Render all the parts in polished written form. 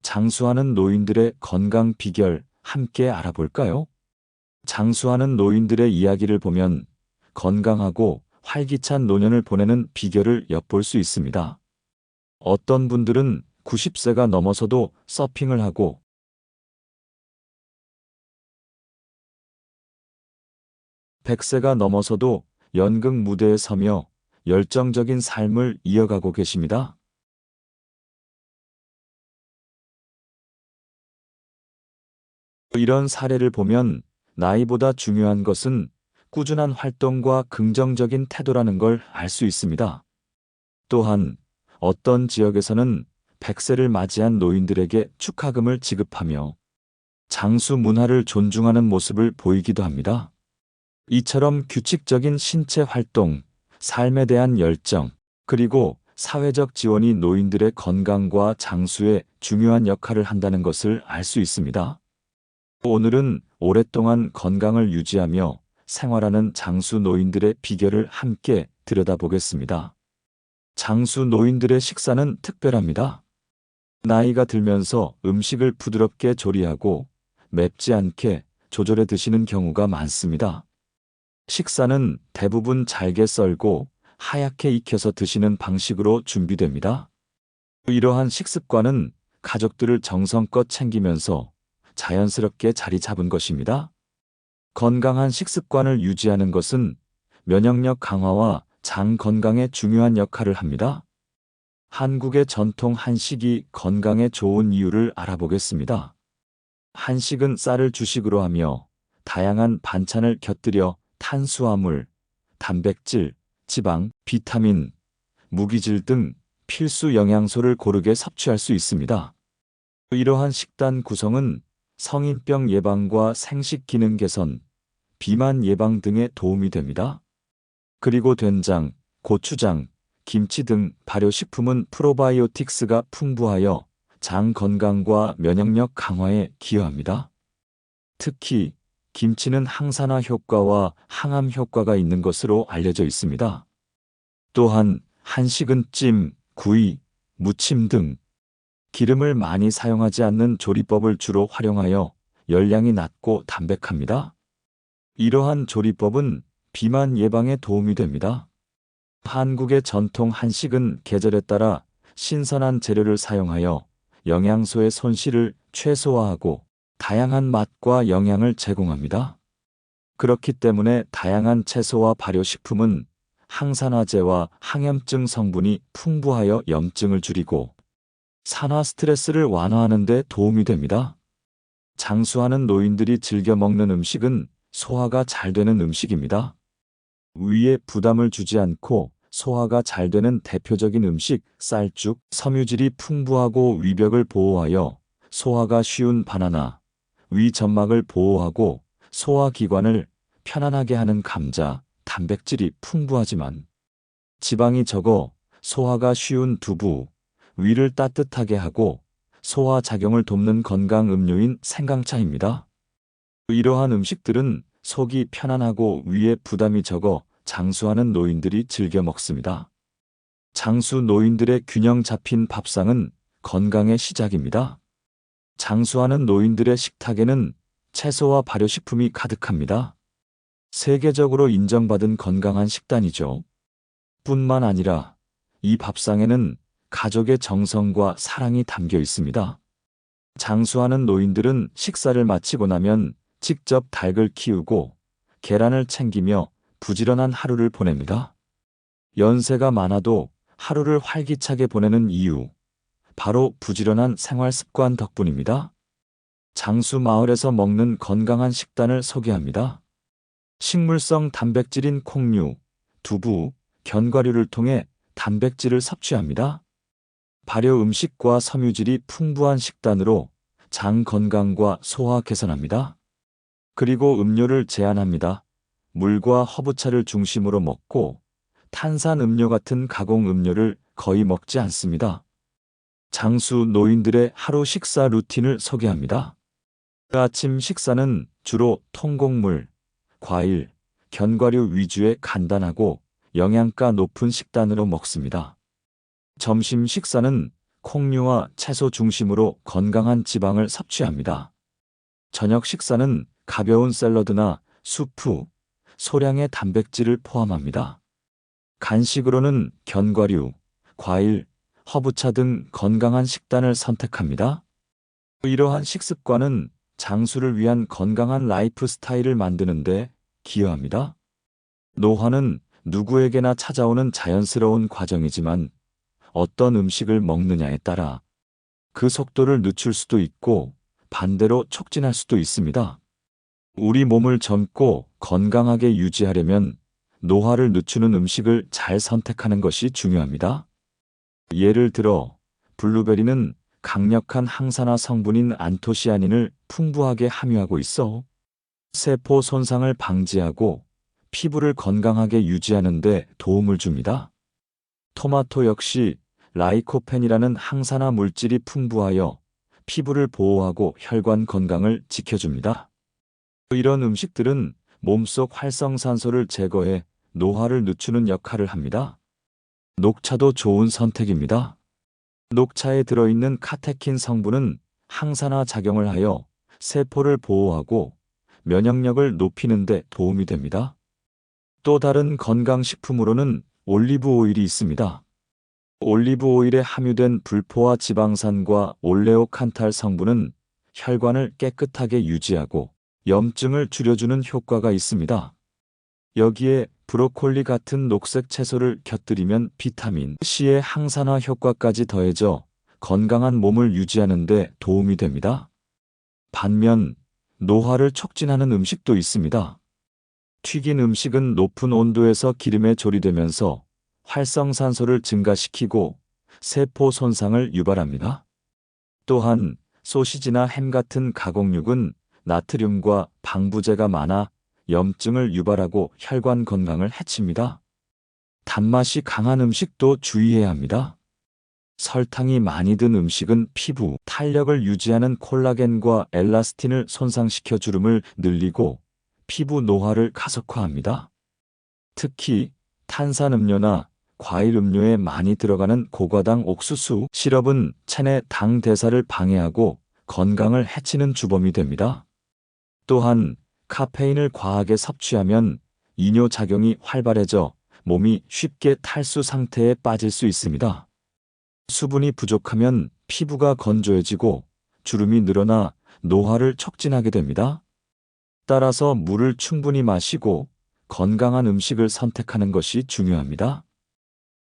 장수하는 노인들의 건강 비결 함께 알아볼까요? 장수하는 노인들의 이야기를 보면 건강하고 활기찬 노년을 보내는 비결을 엿볼 수 있습니다. 어떤 분들은 90세가 넘어서도 서핑을 하고 100세가 넘어서도 연극 무대에 서며 열정적인 삶을 이어가고 계십니다. 이런 사례를 보면 나이보다 중요한 것은 꾸준한 활동과 긍정적인 태도라는 걸 알 수 있습니다. 또한 어떤 지역에서는 100세를 맞이한 노인들에게 축하금을 지급하며 장수 문화를 존중하는 모습을 보이기도 합니다. 이처럼 규칙적인 신체 활동, 삶에 대한 열정, 그리고 사회적 지원이 노인들의 건강과 장수에 중요한 역할을 한다는 것을 알 수 있습니다. 오늘은 오랫동안 건강을 유지하며 생활하는 장수 노인들의 비결을 함께 들여다보겠습니다. 장수 노인들의 식사는 특별합니다. 나이가 들면서 음식을 부드럽게 조리하고 맵지 않게 조절해 드시는 경우가 많습니다. 식사는 대부분 잘게 썰고 하얗게 익혀서 드시는 방식으로 준비됩니다. 이러한 식습관은 가족들을 정성껏 챙기면서 자연스럽게 자리 잡은 것입니다. 건강한 식습관을 유지하는 것은 면역력 강화와 장 건강에 중요한 역할을 합니다. 한국의 전통 한식이 건강에 좋은 이유를 알아보겠습니다. 한식은 쌀을 주식으로 하며 다양한 반찬을 곁들여 탄수화물, 단백질, 지방, 비타민, 무기질 등 필수 영양소를 고르게 섭취할 수 있습니다. 이러한 식단 구성은 성인병 예방과 생식 기능 개선, 비만 예방 등에 도움이 됩니다. 그리고 된장, 고추장, 김치 등 발효식품은 프로바이오틱스가 풍부하여 장 건강과 면역력 강화에 기여합니다. 특히 김치는 항산화 효과와 항암 효과가 있는 것으로 알려져 있습니다. 또한 한식은 찜, 구이, 무침 등 기름을 많이 사용하지 않는 조리법을 주로 활용하여 열량이 낮고 담백합니다. 이러한 조리법은 비만 예방에 도움이 됩니다. 한국의 전통 한식은 계절에 따라 신선한 재료를 사용하여 영양소의 손실을 최소화하고 다양한 맛과 영양을 제공합니다. 그렇기 때문에 다양한 채소와 발효식품은 항산화제와 항염증 성분이 풍부하여 염증을 줄이고 산화 스트레스를 완화하는 데 도움이 됩니다. 장수하는 노인들이 즐겨 먹는 음식은 소화가 잘 되는 음식입니다. 위에 부담을 주지 않고 소화가 잘 되는 대표적인 음식 쌀죽, 섬유질이 풍부하고 위벽을 보호하여 소화가 쉬운 바나나, 위 점막을 보호하고 소화기관을 편안하게 하는 감자, 단백질이 풍부하지만 지방이 적어 소화가 쉬운 두부, 위를 따뜻하게 하고 소화 작용을 돕는 건강 음료인 생강차입니다. 이러한 음식들은 속이 편안하고 위에 부담이 적어 장수하는 노인들이 즐겨 먹습니다. 장수 노인들의 균형 잡힌 밥상은 건강의 시작입니다. 장수하는 노인들의 식탁에는 채소와 발효식품이 가득합니다. 세계적으로 인정받은 건강한 식단이죠. 뿐만 아니라 이 밥상에는 가족의 정성과 사랑이 담겨 있습니다. 장수하는 노인들은 식사를 마치고 나면 직접 닭을 키우고 계란을 챙기며 부지런한 하루를 보냅니다. 연세가 많아도 하루를 활기차게 보내는 이유, 바로 부지런한 생활 습관 덕분입니다. 장수 마을에서 먹는 건강한 식단을 소개합니다. 식물성 단백질인 콩류, 두부, 견과류를 통해 단백질을 섭취합니다. 발효 음식과 섬유질이 풍부한 식단으로 장 건강과 소화 개선합니다. 그리고 음료를 제한합니다. 물과 허브차를 중심으로 먹고 탄산 음료 같은 가공 음료를 거의 먹지 않습니다. 장수 노인들의 하루 식사 루틴을 소개합니다. 아침 식사는 주로 통곡물, 과일, 견과류 위주의 간단하고 영양가 높은 식단으로 먹습니다. 점심 식사는 콩류와 채소 중심으로 건강한 지방을 섭취합니다. 저녁 식사는 가벼운 샐러드나 수프, 소량의 단백질을 포함합니다. 간식으로는 견과류, 과일, 허브차 등 건강한 식단을 선택합니다. 이러한 식습관은 장수를 위한 건강한 라이프 스타일을 만드는 데 기여합니다. 노화는 누구에게나 찾아오는 자연스러운 과정이지만 어떤 음식을 먹느냐에 따라 그 속도를 늦출 수도 있고 반대로 촉진할 수도 있습니다. 우리 몸을 젊고 건강하게 유지하려면 노화를 늦추는 음식을 잘 선택하는 것이 중요합니다. 예를 들어 블루베리는 강력한 항산화 성분인 안토시아닌을 풍부하게 함유하고 있어 세포 손상을 방지하고 피부를 건강하게 유지하는 데 도움을 줍니다. 토마토 역시 라이코펜이라는 항산화 물질이 풍부하여 피부를 보호하고 혈관 건강을 지켜줍니다. 이런 음식들은 몸속 활성산소를 제거해 노화를 늦추는 역할을 합니다. 녹차도 좋은 선택입니다. 녹차에 들어있는 카테킨 성분은 항산화 작용을 하여 세포를 보호하고 면역력을 높이는 데 도움이 됩니다. 또 다른 건강식품으로는 올리브 오일이 있습니다. 올리브 오일에 함유된 불포화 지방산과 올레오칸탈 성분은 혈관을 깨끗하게 유지하고 염증을 줄여주는 효과가 있습니다. 여기에 브로콜리 같은 녹색 채소를 곁들이면 비타민 C의 항산화 효과까지 더해져 건강한 몸을 유지하는 데 도움이 됩니다. 반면 노화를 촉진하는 음식도 있습니다. 튀긴 음식은 높은 온도에서 기름에 조리되면서 활성산소를 증가시키고 세포 손상을 유발합니다. 또한 소시지나 햄 같은 가공육은 나트륨과 방부제가 많아 염증을 유발하고 혈관 건강을 해칩니다. 단맛이 강한 음식도 주의해야 합니다. 설탕이 많이 든 음식은 피부 탄력을 유지하는 콜라겐과 엘라스틴을 손상시켜 주름을 늘리고 피부 노화를 가속화합니다. 특히 탄산음료나 과일 음료에 많이 들어가는 고과당 옥수수 시럽은 체내 당 대사를 방해하고 건강을 해치는 주범이 됩니다. 또한 카페인을 과하게 섭취하면 이뇨작용이 활발해져 몸이 쉽게 탈수 상태에 빠질 수 있습니다. 수분이 부족하면 피부가 건조해지고 주름이 늘어나 노화를 촉진하게 됩니다. 따라서 물을 충분히 마시고 건강한 음식을 선택하는 것이 중요합니다.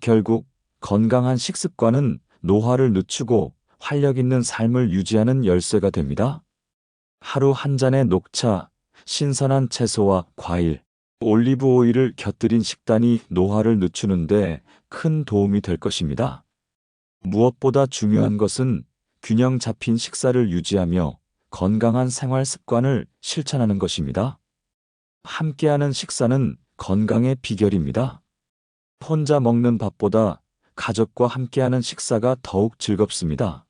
결국 건강한 식습관은 노화를 늦추고 활력 있는 삶을 유지하는 열쇠가 됩니다. 하루 한 잔의 녹차, 신선한 채소와 과일, 올리브 오일을 곁들인 식단이 노화를 늦추는 데 큰 도움이 될 것입니다. 무엇보다 중요한 것은 균형 잡힌 식사를 유지하며 건강한 생활 습관을 실천하는 것입니다. 함께하는 식사는 건강의 비결입니다. 혼자 먹는 밥보다 가족과 함께하는 식사가 더욱 즐겁습니다.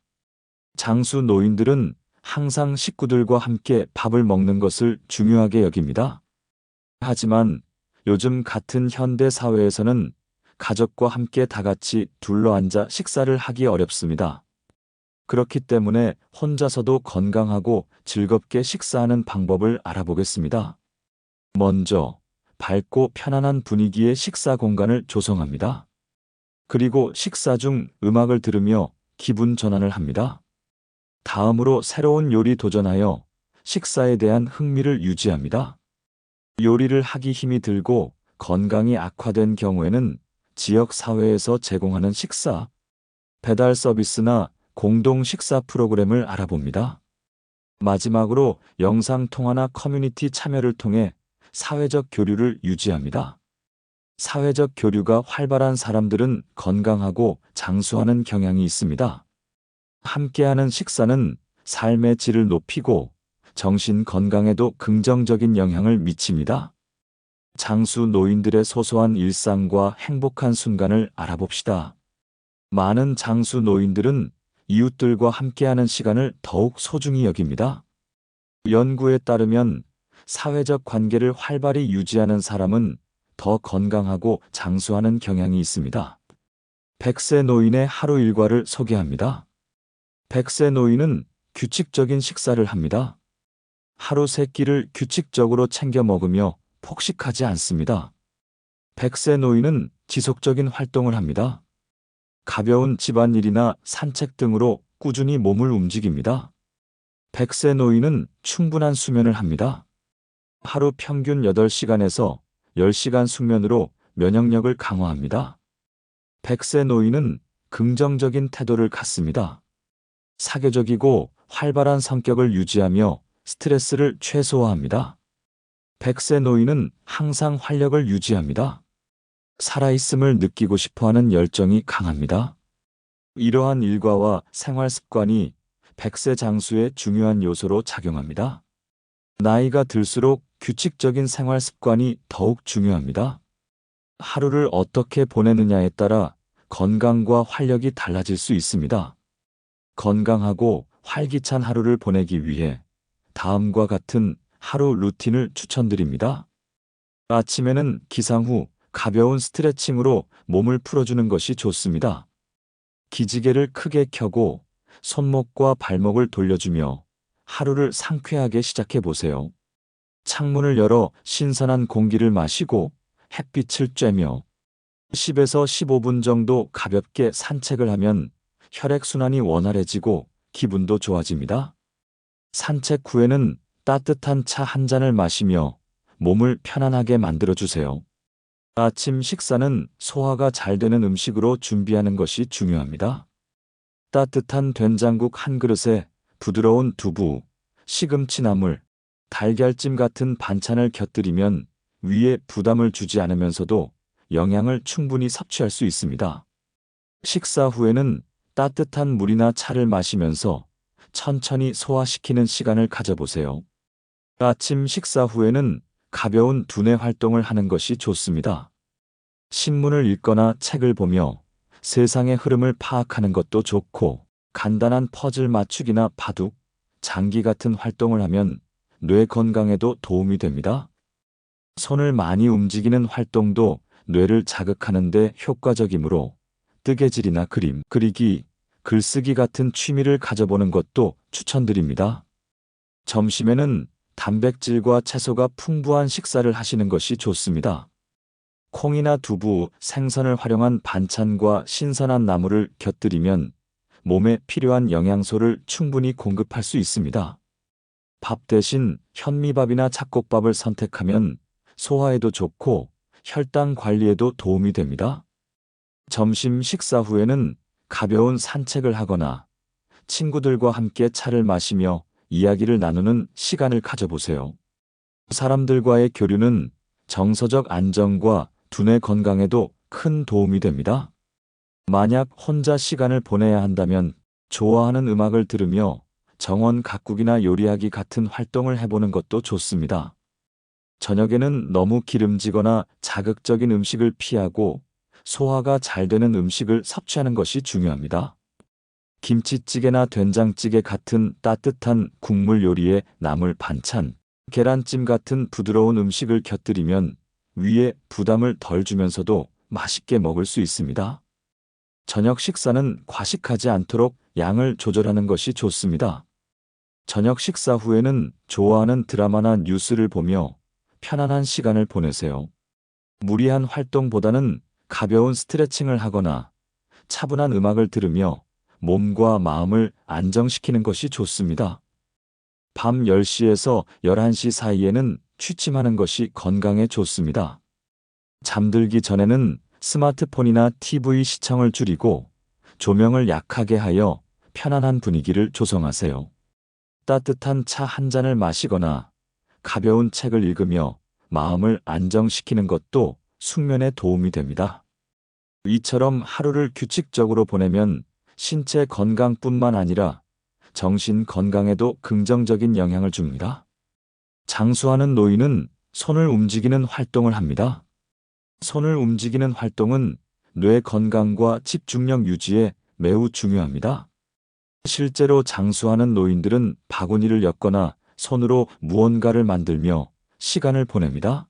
장수 노인들은 항상 식구들과 함께 밥을 먹는 것을 중요하게 여깁니다. 하지만 요즘 같은 현대 사회에서는 가족과 함께 다 같이 둘러앉아 식사를 하기 어렵습니다. 그렇기 때문에 혼자서도 건강하고 즐겁게 식사하는 방법을 알아보겠습니다. 먼저 밝고 편안한 분위기의 식사 공간을 조성합니다. 그리고 식사 중 음악을 들으며 기분 전환을 합니다. 다음으로 새로운 요리 도전하여 식사에 대한 흥미를 유지합니다. 요리를 하기 힘이 들고 건강이 악화된 경우에는 지역 사회에서 제공하는 식사, 배달 서비스나 공동 식사 프로그램을 알아봅니다. 마지막으로 영상통화나 커뮤니티 참여를 통해 사회적 교류를 유지합니다. 사회적 교류가 활발한 사람들은 건강하고 장수하는 경향이 있습니다. 함께하는 식사는 삶의 질을 높이고 정신 건강에도 긍정적인 영향을 미칩니다. 장수 노인들의 소소한 일상과 행복한 순간을 알아봅시다. 많은 장수 노인들은 이웃들과 함께하는 시간을 더욱 소중히 여깁니다. 연구에 따르면 사회적 관계를 활발히 유지하는 사람은 더 건강하고 장수하는 경향이 있습니다. 100세 노인의 하루 일과를 소개합니다. 100세 노인은 규칙적인 식사를 합니다. 하루 3끼를 규칙적으로 챙겨 먹으며 폭식하지 않습니다. 100세 노인은 지속적인 활동을 합니다. 가벼운 집안일이나 산책 등으로 꾸준히 몸을 움직입니다. 100세 노인은 충분한 수면을 합니다. 하루 평균 8시간에서 10시간 숙면으로 면역력을 강화합니다. 100세 노인은 긍정적인 태도를 갖습니다. 사교적이고 활발한 성격을 유지하며 스트레스를 최소화합니다. 100세 노인은 항상 활력을 유지합니다. 살아있음을 느끼고 싶어하는 열정이 강합니다. 이러한 일과와 생활 습관이 100세 장수의 중요한 요소로 작용합니다. 나이가 들수록 규칙적인 생활 습관이 더욱 중요합니다. 하루를 어떻게 보내느냐에 따라 건강과 활력이 달라질 수 있습니다. 건강하고 활기찬 하루를 보내기 위해 다음과 같은 하루 루틴을 추천드립니다. 아침에는 기상 후 가벼운 스트레칭으로 몸을 풀어주는 것이 좋습니다. 기지개를 크게 켜고 손목과 발목을 돌려주며 하루를 상쾌하게 시작해 보세요. 창문을 열어 신선한 공기를 마시고 햇빛을 쬐며 10에서 15분 정도 가볍게 산책을 하면 혈액순환이 원활해지고 기분도 좋아집니다. 산책 후에는 따뜻한 차 한 잔을 마시며 몸을 편안하게 만들어주세요. 아침 식사는 소화가 잘 되는 음식으로 준비하는 것이 중요합니다. 따뜻한 된장국 한 그릇에 부드러운 두부, 시금치 나물, 달걀찜 같은 반찬을 곁들이면 위에 부담을 주지 않으면서도 영양을 충분히 섭취할 수 있습니다. 식사 후에는 따뜻한 물이나 차를 마시면서 천천히 소화시키는 시간을 가져보세요. 아침 식사 후에는 가벼운 두뇌 활동을 하는 것이 좋습니다. 신문을 읽거나 책을 보며 세상의 흐름을 파악하는 것도 좋고, 간단한 퍼즐 맞추기나 바둑, 장기 같은 활동을 하면 뇌 건강에도 도움이 됩니다. 손을 많이 움직이는 활동도 뇌를 자극하는 데 효과적이므로 뜨개질이나 그림 그리기, 글쓰기 같은 취미를 가져보는 것도 추천드립니다. 점심에는 단백질과 채소가 풍부한 식사를 하시는 것이 좋습니다. 콩이나 두부, 생선을 활용한 반찬과 신선한 나물을 곁들이면 몸에 필요한 영양소를 충분히 공급할 수 있습니다. 밥 대신 현미밥이나 잡곡밥을 선택하면 소화에도 좋고 혈당 관리에도 도움이 됩니다. 점심 식사 후에는 가벼운 산책을 하거나 친구들과 함께 차를 마시며 이야기를 나누는 시간을 가져보세요. 사람들과의 교류는 정서적 안정과 두뇌 건강에도 큰 도움이 됩니다. 만약 혼자 시간을 보내야 한다면 좋아하는 음악을 들으며 정원 가꾸기나 요리하기 같은 활동을 해보는 것도 좋습니다. 저녁에는 너무 기름지거나 자극적인 음식을 피하고 소화가 잘 되는 음식을 섭취하는 것이 중요합니다. 김치찌개나 된장찌개 같은 따뜻한 국물 요리에 나물 반찬, 계란찜 같은 부드러운 음식을 곁들이면 위에 부담을 덜 주면서도 맛있게 먹을 수 있습니다. 저녁 식사는 과식하지 않도록 양을 조절하는 것이 좋습니다. 저녁 식사 후에는 좋아하는 드라마나 뉴스를 보며 편안한 시간을 보내세요. 무리한 활동보다는 가벼운 스트레칭을 하거나 차분한 음악을 들으며 몸과 마음을 안정시키는 것이 좋습니다. 밤 10시에서 11시 사이에는 취침하는 것이 건강에 좋습니다. 잠들기 전에는 스마트폰이나 TV 시청을 줄이고 조명을 약하게 하여 편안한 분위기를 조성하세요. 따뜻한 차 한 잔을 마시거나 가벼운 책을 읽으며 마음을 안정시키는 것도 숙면에 도움이 됩니다. 이처럼 하루를 규칙적으로 보내면 신체 건강뿐만 아니라 정신 건강에도 긍정적인 영향을 줍니다. 장수하는 노인은 손을 움직이는 활동을 합니다. 손을 움직이는 활동은 뇌 건강과 집중력 유지에 매우 중요합니다. 실제로 장수하는 노인들은 바구니를 엮거나 손으로 무언가를 만들며 시간을 보냅니다.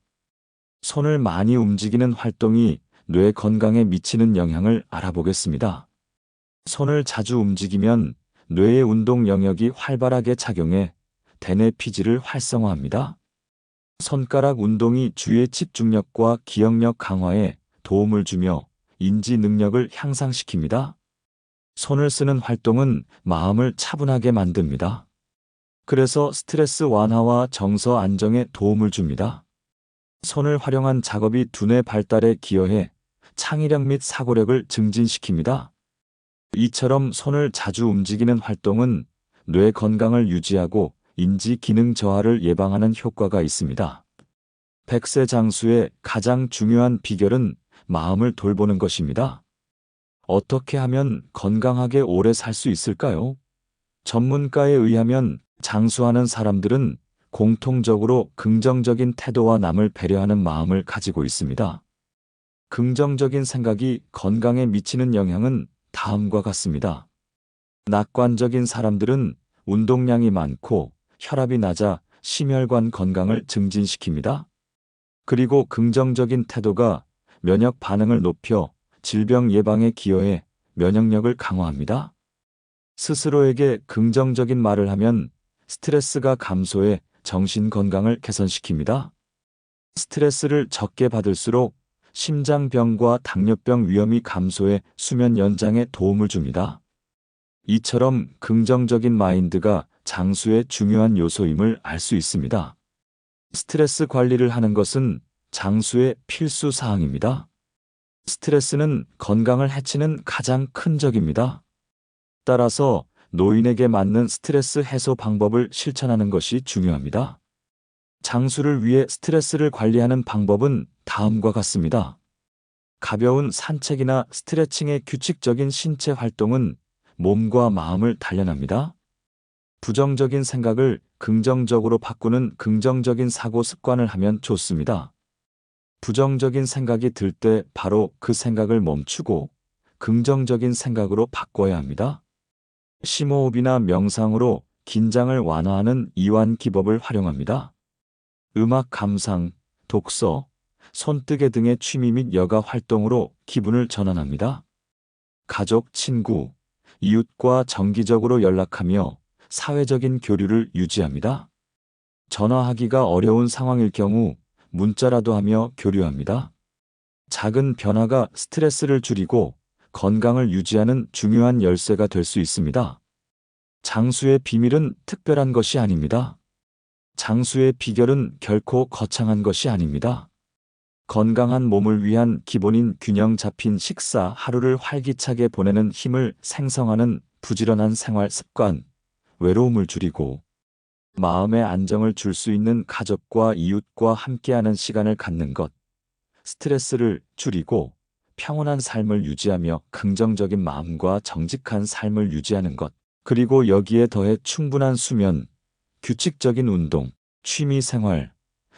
손을 많이 움직이는 활동이 뇌 건강에 미치는 영향을 알아보겠습니다. 손을 자주 움직이면 뇌의 운동 영역이 활발하게 작용해 대뇌 피질을 활성화합니다. 손가락 운동이 주의 집중력과 기억력 강화에 도움을 주며 인지 능력을 향상시킵니다. 손을 쓰는 활동은 마음을 차분하게 만듭니다. 그래서 스트레스 완화와 정서 안정에 도움을 줍니다. 손을 활용한 작업이 두뇌 발달에 기여해 창의력 및 사고력을 증진시킵니다. 이처럼 손을 자주 움직이는 활동은 뇌 건강을 유지하고 인지 기능 저하를 예방하는 효과가 있습니다. 100세 장수의 가장 중요한 비결은 마음을 돌보는 것입니다. 어떻게 하면 건강하게 오래 살 수 있을까요? 전문가에 의하면 장수하는 사람들은 공통적으로 긍정적인 태도와 남을 배려하는 마음을 가지고 있습니다. 긍정적인 생각이 건강에 미치는 영향은 다음과 같습니다. 낙관적인 사람들은 운동량이 많고 혈압이 낮아 심혈관 건강을 증진시킵니다. 그리고 긍정적인 태도가 면역 반응을 높여 질병 예방에 기여해 면역력을 강화합니다. 스스로에게 긍정적인 말을 하면 스트레스가 감소해 정신 건강을 개선시킵니다. 스트레스를 적게 받을수록 심장병과 당뇨병 위험이 감소해 수면 연장에 도움을 줍니다. 이처럼 긍정적인 마인드가 장수의 중요한 요소임을 알 수 있습니다. 스트레스 관리를 하는 것은 장수의 필수 사항입니다. 스트레스는 건강을 해치는 가장 큰 적입니다. 따라서 노인에게 맞는 스트레스 해소 방법을 실천하는 것이 중요합니다. 장수를 위해 스트레스를 관리하는 방법은 다음과 같습니다. 가벼운 산책이나 스트레칭의 규칙적인 신체 활동은 몸과 마음을 단련합니다. 부정적인 생각을 긍정적으로 바꾸는 긍정적인 사고 습관을 하면 좋습니다. 부정적인 생각이 들 때 바로 그 생각을 멈추고 긍정적인 생각으로 바꿔야 합니다. 심호흡이나 명상으로 긴장을 완화하는 이완 기법을 활용합니다. 음악 감상, 독서, 손뜨개 등의 취미 및 여가 활동으로 기분을 전환합니다. 가족, 친구, 이웃과 정기적으로 연락하며 사회적인 교류를 유지합니다. 전화하기가 어려운 상황일 경우 문자라도 하며 교류합니다. 작은 변화가 스트레스를 줄이고 건강을 유지하는 중요한 열쇠가 될 수 있습니다. 장수의 비밀은 특별한 것이 아닙니다. 장수의 비결은 결코 거창한 것이 아닙니다. 건강한 몸을 위한 기본인 균형 잡힌 식사, 하루를 활기차게 보내는 힘을 생성하는 부지런한 생활 습관, 외로움을 줄이고 마음의 안정을 줄 수 있는 가족과 이웃과 함께하는 시간을 갖는 것, 스트레스를 줄이고 평온한 삶을 유지하며 긍정적인 마음과 정직한 삶을 유지하는 것, 그리고 여기에 더해 충분한 수면, 규칙적인 운동, 취미 생활,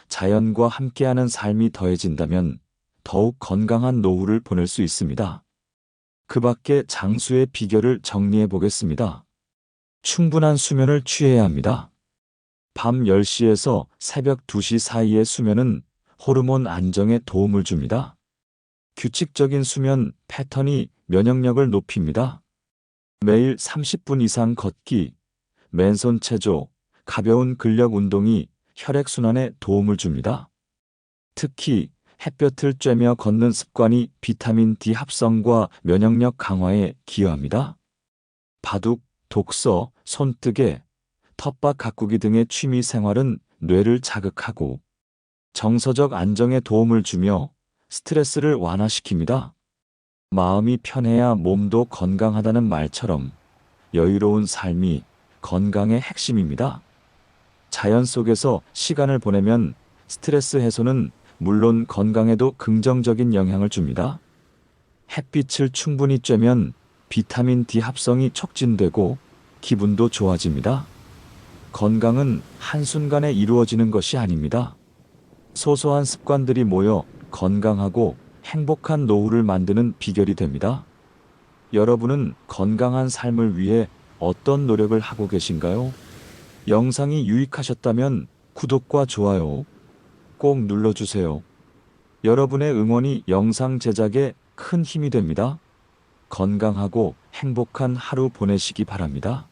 자연과 함께하는 삶이 더해진다면 더욱 건강한 노후를 보낼 수 있습니다. 그 밖에 장수의 비결을 정리해 보겠습니다. 충분한 수면을 취해야 합니다. 밤 10시에서 새벽 2시 사이의 수면은 호르몬 안정에 도움을 줍니다. 규칙적인 수면 패턴이 면역력을 높입니다. 매일 30분 이상 걷기, 맨손 체조, 가벼운 근력 운동이 혈액순환에 도움을 줍니다. 특히 햇볕을 쬐며 걷는 습관이 비타민 D 합성과 면역력 강화에 기여합니다. 바둑, 독서, 손뜨개, 텃밭 가꾸기 등의 취미 생활은 뇌를 자극하고 정서적 안정에 도움을 주며 스트레스를 완화시킵니다. 마음이 편해야 몸도 건강하다는 말처럼 여유로운 삶이 건강의 핵심입니다. 자연 속에서 시간을 보내면 스트레스 해소는 물론 건강에도 긍정적인 영향을 줍니다. 햇빛을 충분히 쬐면 비타민 D 합성이 촉진되고 기분도 좋아집니다. 건강은 한순간에 이루어지는 것이 아닙니다. 소소한 습관들이 모여 건강하고 행복한 노후를 만드는 비결이 됩니다. 여러분은 건강한 삶을 위해 어떤 노력을 하고 계신가요? 영상이 유익하셨다면 구독과 좋아요 꼭 눌러주세요. 여러분의 응원이 영상 제작에 큰 힘이 됩니다. 건강하고 행복한 하루 보내시기 바랍니다.